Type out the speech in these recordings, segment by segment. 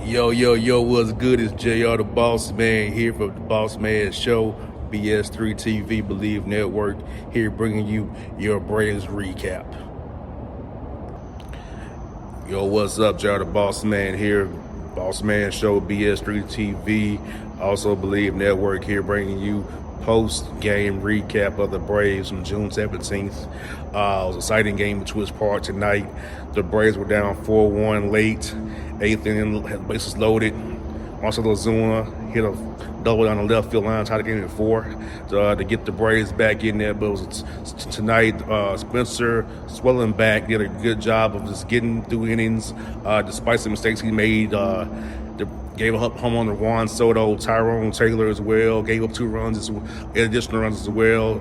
Yo, what's good? It's JR the Boss Man here from the Boss Man Show, BS3 TV, Believe Network, here bringing you your Braves recap. Yo, what's up? JR the Boss Man here, Boss Man Show, BS3 TV, also Believe Network, here bringing you post-game recap of the Braves from June 17th. It was an exciting game at Truist Park tonight. The Braves were down 4-1 late. Eighth inning, had bases loaded. Marcell Ozuna hit a double down the left field line, tied the game at 4 to get the Braves back in there. But it was tonight, Spencer Schwellenbach did a good job of just getting through innings, despite some mistakes he made. Gave a home run to Juan Soto, Tyrone Taylor as well. Gave up 2 runs, additional runs as well.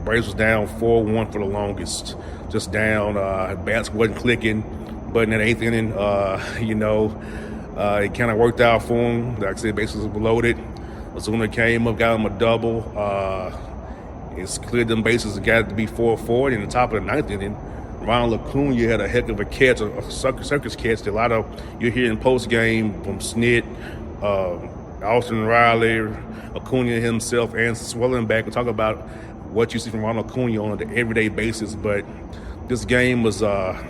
Braves was down 4-1 for the longest. Just down. Bats wasn't clicking. But in that 8th inning, it kind of worked out for him. Like I said, bases were loaded. Ozuna came up, got him a double. It's cleared them bases and got it to be 4-4. And in the top of the 9th inning, Ronald Acuña had a heck of a catch, a circus catch. A lot of you're hearing post game from Snit, Austin Riley, Acuña himself, and Schwellenbach will talk about what you see from Ronald Acuña on an everyday basis. But this game was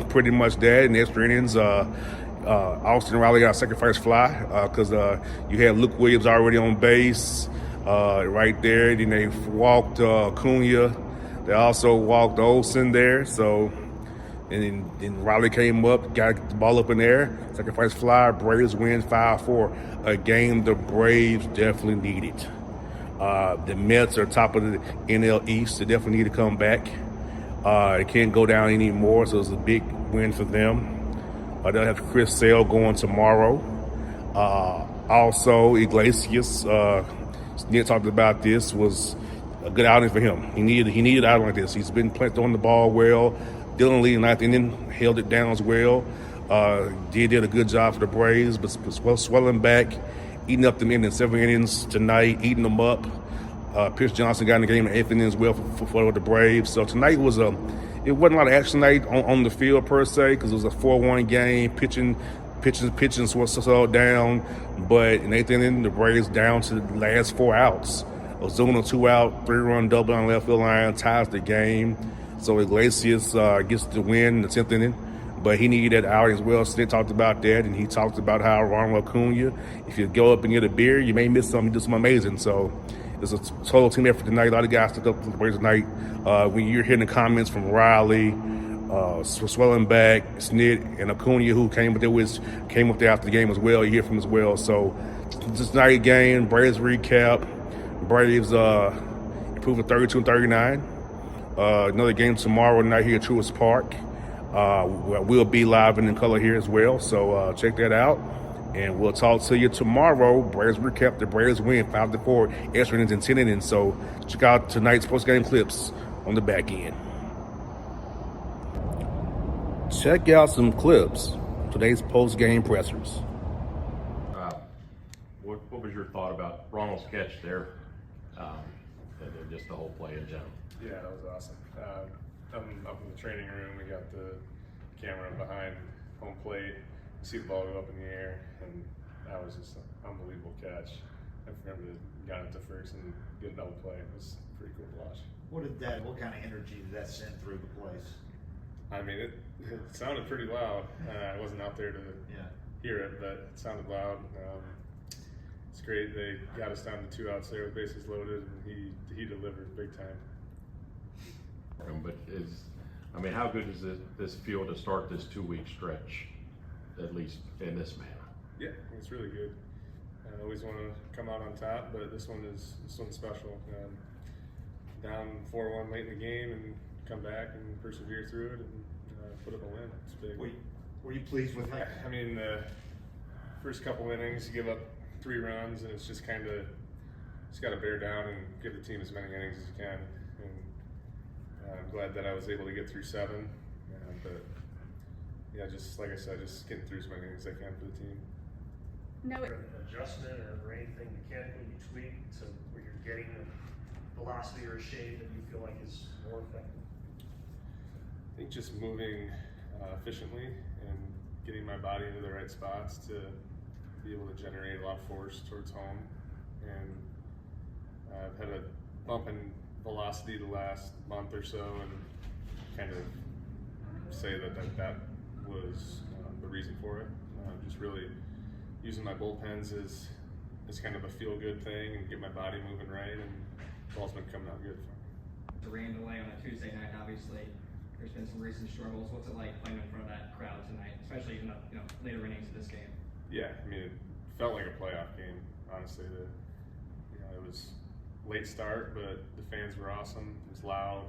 pretty much that. In the extra innings, Austin Riley got a sacrifice fly because you had Luke Williams already on base right there. Then they walked Acuña. They also walked Olsen there. So. And then Riley came up, got the ball up in there, sacrifice fly, Braves win 5-4. A game the Braves definitely needed. The Mets are top of the NL East. They definitely need to come back. They can't go down anymore, so it's a big win for them. They'll have Chris Sale going tomorrow. Also, Iglesias, Nick talked about this, was a good outing for him. He needed an outing like this. He's been throwing the ball well. Dylan Lee in the 9th inning held it down as well. Did a good job for the Braves, but Schwellenbach eating up them in 7 innings tonight, eating them up. Pierce Johnson got in the game in the 8th inning as well for the Braves. So tonight it wasn't a lot of action tonight on the field per se, because it was a 4-1 game. Pitching slowed down, but in the 8th inning the Braves down to the last 4 outs. Ozuna 2 out, 3-run double on the left field line, ties the game. So Iglesias gets the win in the 10th inning, but he needed that outing as well. Snit talked about that, and he talked about how Ronald Acuña, if you go up and get a beer, you may miss something. He did something amazing. So it's a total team effort tonight. A lot of guys took up for the Braves tonight. When you're hearing the comments from Riley, Schwellenbach, Snit, and Acuña, who came up there after the game as well, you hear from them as well. So this night game, Braves recap. Braves improved to 32-39. Another game tomorrow night here at Truist Park. We'll be live and in color here as well, so check that out. And we'll talk to you tomorrow. Braves recap. The Braves win 5-4, extra innings and 10 innings. So check out tonight's post-game clips on the back end. Check out some clips. Today's post-game pressers. What was your thought about Ronald's catch there? And just the whole play in general. Yeah, that was awesome. Up in the training room, we got the camera behind home plate. You see the ball go up in the air, and that was just an unbelievable catch. I remember got it to first and get a double play. It was pretty cool to watch. What kind of energy did that send through the place? I mean, it sounded pretty loud. I wasn't out there to hear it, but it sounded loud. It's great. They got us down to 2 outs there with bases loaded, and he delivered big time. But how good is this feel to start this 2-week stretch, at least in this manner? Yeah, it's really good. I always want to come out on top, but this one's special. Down 4-1 late in the game and come back and persevere through it and put up a win. It's big. Were you pleased with that? I mean, the first couple innings, you give up 3 runs, and it's just got to bear down and give the team as many innings as you can. And I'm glad that I was able to get through 7. But yeah, just like I said, just getting through as many innings as I can for the team. No adjustment or anything you can do each week to where you're getting a velocity or a shape that you feel like is more effective? I think just moving efficiently and getting my body into the right spots to be able to generate a lot of force towards home. And I've had a bump in velocity the last month or so, and kind of say that was the reason for it. Just really using my bullpens as kind of a feel-good thing and get my body moving right, and the ball's been coming out good for me. The rain delay on a Tuesday night, obviously, there's been some recent struggles. What's it like playing in front of that crowd tonight, especially in the later innings of this game? Yeah, I mean, it felt like a playoff game, honestly. It was late start, but the fans were awesome. It was loud,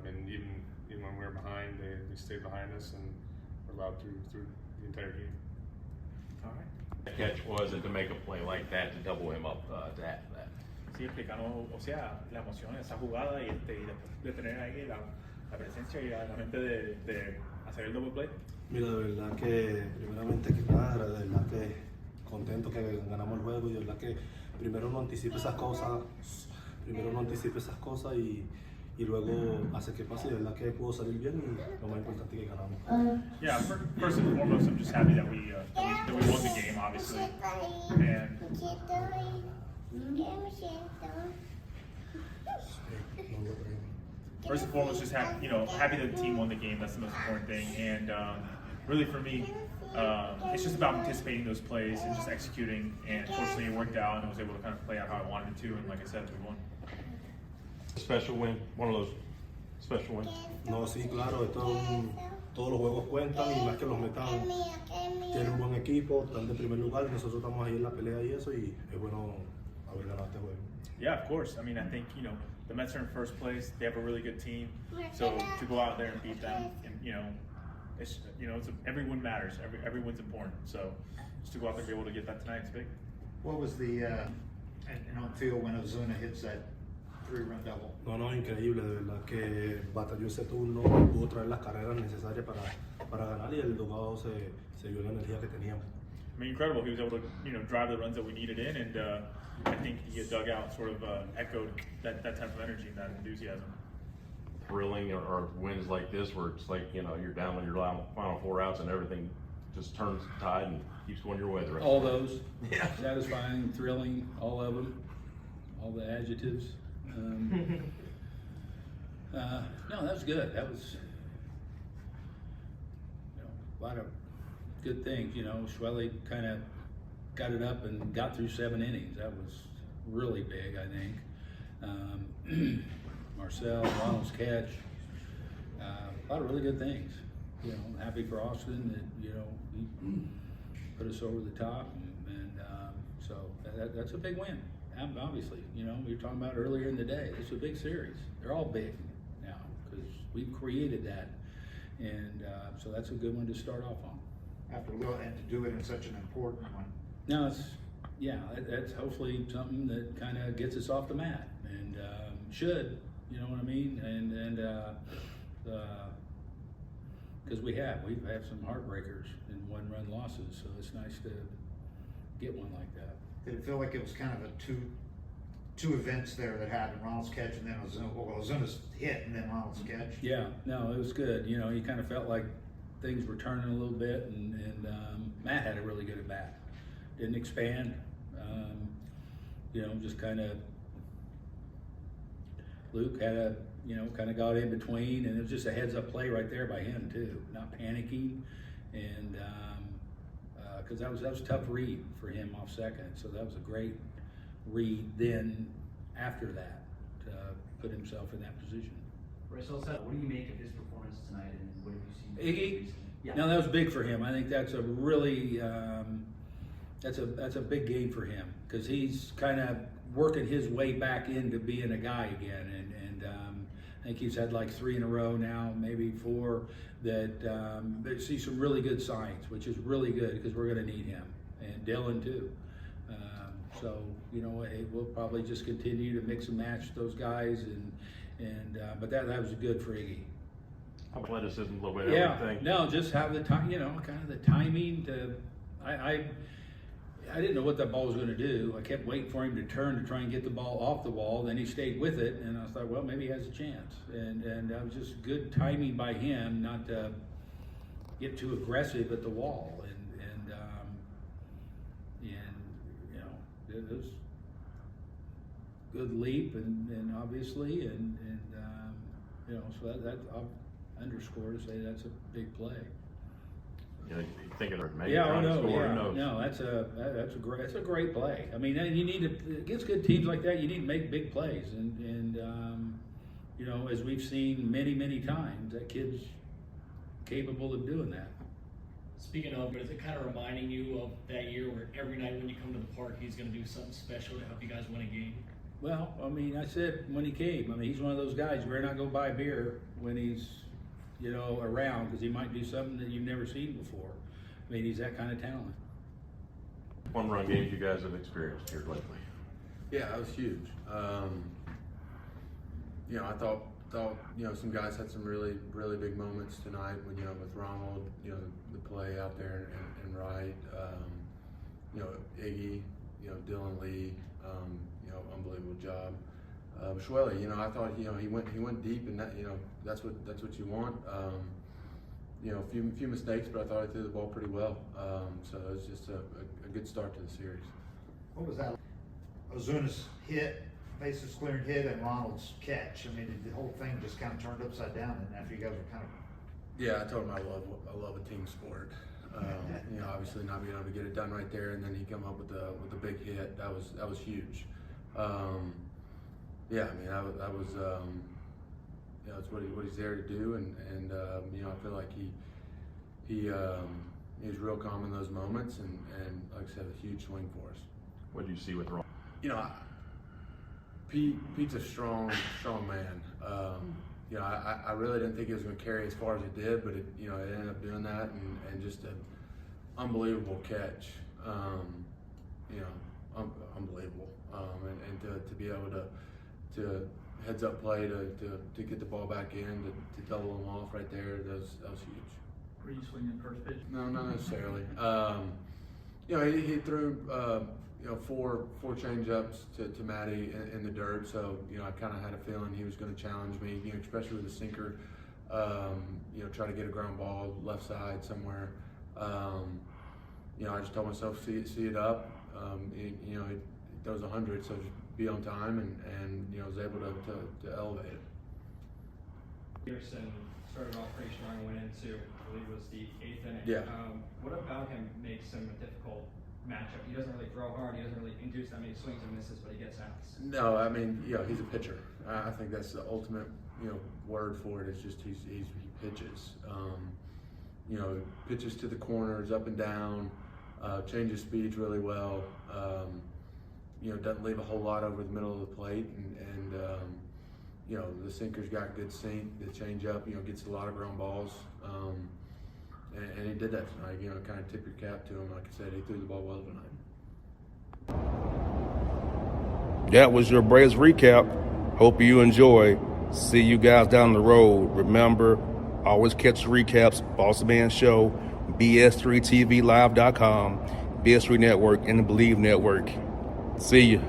and even when we were behind, they stayed behind us and were loud through the entire game. All right. The catch was, and to make a play like that, to double him up, to add to that. Sí, explicanos, o sea, la emoción de esa jugada y después de tener ahí la presencia y la mente de hacer el double play. Mira, de verdad que, primeramente que nada, de verdad que contento que ganamos el juego y de verdad que primero no anticipe esas cosas, y luego hace que pase, de verdad que pudo salir bien y lo más importante es que ganamos. Yeah, first and foremost, I'm just happy that we won the game, obviously, and first and foremost, just happy that the team won the game. That's the most important thing. And really, for me, it's just about anticipating those plays and just executing. And fortunately, it worked out, and I was able to kind of play out how I wanted it to. And like I said, we won. Special win, one of those special wins. No, sí, claro, todos los juegos cuentan y más que los metan, tienen un buen equipo, están de primer lugar, nosotros estamos ahí en la pelea y eso, y es bueno haber ganado este juego. Yeah, of course. I mean, I think the Mets are in first place. They have a really good team, so to go out there and beat them, and it's every win matters. Every win's important. So just to go out there and be able to get that tonight is big. What was the and on field when Ozuna hits that 3-run double? No, increíble, de verdad que batalló ese turno, pudo traer las carreras necesarias para ganar y el dogado se vio la energía que teníamos. I mean, incredible. He was able to drive the runs that we needed in, and I think the dugout sort of echoed that type of energy and that enthusiasm. Thrilling or wins like this where it's like, you're down on your final 4 outs and everything just turns the tide and keeps going your way the rest All of the those. Yeah. Satisfying, thrilling, all of them. All the adjectives. No, that was good. That was a lot of good things. Schwelly kind of got it up and got through 7 innings. That was really big, I think. Marcel, Ronald's catch, a lot of really good things. I'm happy for Austin that he put us over the top, and so that's a big win. Obviously, we were talking about earlier in the day. It's a big series. They're all big now because we've created that, and so that's a good one to start off on. After and to do it in such an important one. No, that's hopefully something that kind of gets us off the mat, and should, you know what I mean, and because we've had some heartbreakers and 1-run losses, so it's nice to get one like that. Did it feel like it was kind of a two events there that happened? Ronald's catch and then Ozuna's hit and then Ronald's catch. Yeah, no, it was good. You kind of felt like things were turning a little bit, and Matt had a really good at bat. Didn't expand, just kind of. Luke had kind of got in between, and it was just a heads-up play right there by him too, not panicking, and because that was a tough read for him off second, so that was a great read. Then after that, to put himself in that position. Russell, what do you make of his performance tonight, and what have you seen? Iggy? Recently? Yeah. No, that was big for him. I think that's a really that's a big game for him because he's kind of working his way back into being a guy again, and I think he's had like 3 in a row now, maybe 4. That see some really good signs, which is really good because we're going to need him, and Dylan too. So we'll probably just continue to mix and match those guys, but that was good for Iggy. Athleticism, a little bit of Yeah, everything. no, just have the time, kind of the timing to. I didn't know what that ball was going to do. I kept waiting for him to turn to try and get the ball off the wall. Then he stayed with it, and I thought, well, maybe he has a chance. And that was just good timing by him, not to get too aggressive at the wall, and it was good leap, and obviously, and so that I'll underscore to say that's a big play. You thinking of maybe Yeah, trying to score? yeah. Who knows? No, that's a great play. I mean, you need to, against good teams like that, you need to make big plays, and as we've seen many times, that kid's capable of doing that. Speaking of, but is it kind of reminding you of that year where every night when you come to the park, he's going to do something special to help you guys win a game? Well, I mean, I said when he came, I mean, he's one of those guys, you better not go buy beer when he's, around, because he might do something that you've never seen before. I mean, he's that kind of talent. One-run games you guys have experienced here lately. Yeah, that was huge. I thought some guys had some really big moments tonight when with Ronald, the play out there and right, Iggy, Dylan Lee, unbelievable job. Schwelly, I thought he went deep, and that that's what you want. A few mistakes, but I thought he threw the ball pretty well. So it was just a good start to the series. What was that? Ozuna's hit, bases clearing hit, and Ronald's catch. I mean, the whole thing just kind of turned upside down, and after you guys were kind of. Yeah, I told him I love a team sport. Obviously not being able to get it done right there, and then he come up with a big hit. That was huge. Yeah, I mean that was it's what he's there to do, and I feel like he was real calm in those moments, and like I said, a huge swing for us. What do you see with Ron? Pete's a strong man. I really didn't think he was going to carry as far as he did, but it ended up doing that, and just an unbelievable catch. Unbelievable. And to be able to heads up play to get the ball back in, to double him off right there, that was huge. Were you swinging first pitch? No, not necessarily. He threw four change-ups to Matty in the dirt, so I kind of had a feeling he was going to challenge me, especially with the sinker. Try to get a ground ball left side somewhere. I just told myself see it up. It throws 100, so just be on time, and was able to elevate it. Peterson started off pretty strong, went into, I believe it was the 8th inning. Yeah. What about him makes him a difficult matchup? He doesn't really throw hard, he doesn't really induce that many swings and misses, but he gets outs. No, I mean, he's a pitcher. I think that's the ultimate, word for it. Is just he pitches. Pitches to the corners, up and down, changes speeds really well. Doesn't leave a whole lot over the middle of the plate, and the sinker's got good sink. The changeup, gets a lot of ground balls. And he did that tonight, kind of tip your cap to him. Like I said, he threw the ball well tonight. That was your Braves recap. Hope you enjoy. See you guys down the road. Remember, always catch the recaps, Baseman Show, BS3TVLive.com, BS3 Network, and the Believe Network. See you.